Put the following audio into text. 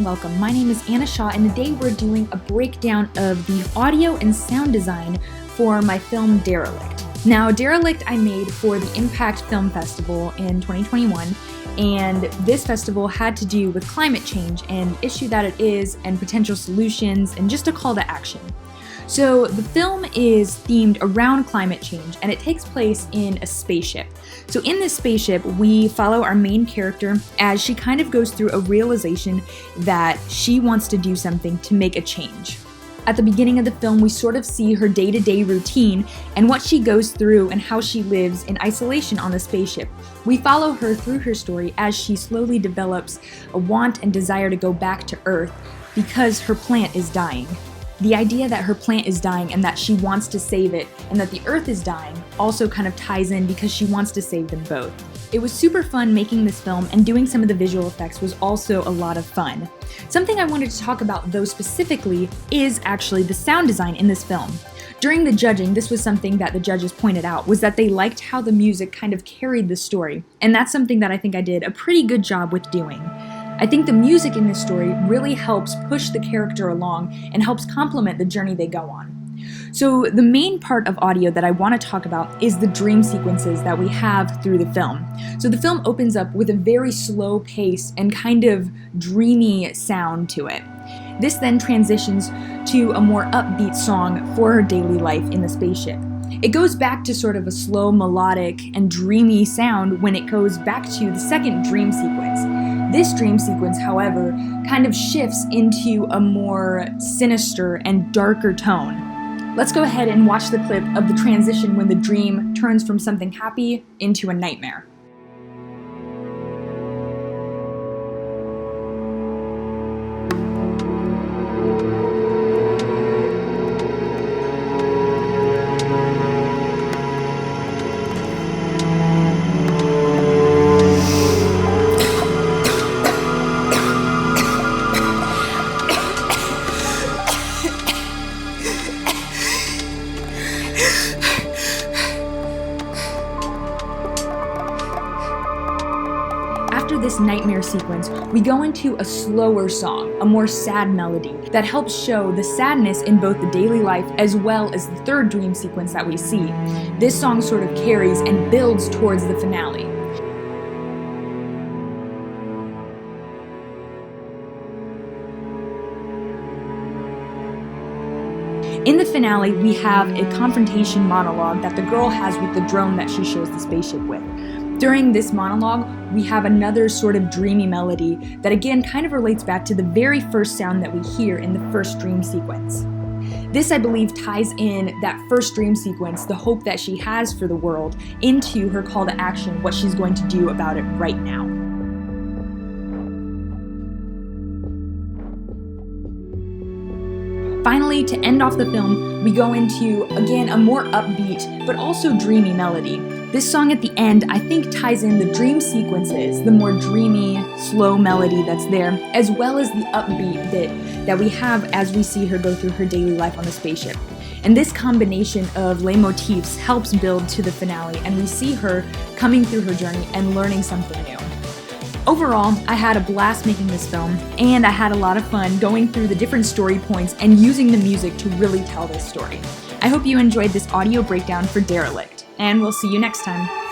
welcome. My name is Anna Shaw, and today we're doing a breakdown of the audio and sound design for my film Derelict. Now, Derelict I made for the Impact Film Festival in 2021, and this festival had to do with climate change and issue that it is, and potential solutions, and just a call to action. So the film is themed around climate change, and it takes place in a spaceship. So in this spaceship, we follow our main character as she kind of goes through a realization that she wants to do something to make a change. At the beginning of the film, we sort of see her day-to-day routine and what she goes through and how she lives in isolation on the spaceship. We follow her through her story as she slowly develops a want and desire to go back to Earth because her plant is dying. The idea that her plant is dying and that she wants to save it and that the Earth is dying also kind of ties in because she wants to save them both. It was super fun making this film, and doing some of the visual effects was also a lot of fun. Something I wanted to talk about though specifically is actually the sound design in this film. During the judging, this was something that the judges pointed out, was that they liked how the music kind of carried the story, and that's something that I think I did a pretty good job with doing. I think the music in this story really helps push the character along and helps complement the journey they go on. So the main part of audio that I want to talk about is the dream sequences that we have through the film. So the film opens up with a very slow pace and kind of dreamy sound to it. This then transitions to a more upbeat song for her daily life in the spaceship. It goes back to sort of a slow, melodic, and dreamy sound when it goes back to the second dream sequence. This dream sequence, however, kind of shifts into a more sinister and darker tone. Let's go ahead and watch the clip of the transition when the dream turns from something happy into a nightmare. After this nightmare sequence, we go into a slower song, a more sad melody that helps show the sadness in both the daily life as well as the third dream sequence that we see. This song sort of carries and builds towards the finale. In the finale, we have a confrontation monologue that the girl has with the drone that she shares the spaceship with. During this monologue, we have another sort of dreamy melody that again kind of relates back to the very first sound that we hear in the first dream sequence. This, I believe, ties in that first dream sequence, the hope that she has for the world, into her call to action, what she's going to do about it right now. Finally, to end off the film, we go into, again, a more upbeat, but also dreamy melody. This song at the end, I think, ties in the dream sequences, the more dreamy, slow melody that's there, as well as the upbeat bit that we have as we see her go through her daily life on the spaceship. And this combination of leitmotifs helps build to the finale, and we see her coming through her journey and learning something new. Overall, I had a blast making this film, and I had a lot of fun going through the different story points and using the music to really tell this story. I hope you enjoyed this audio breakdown for Derelict, and we'll see you next time.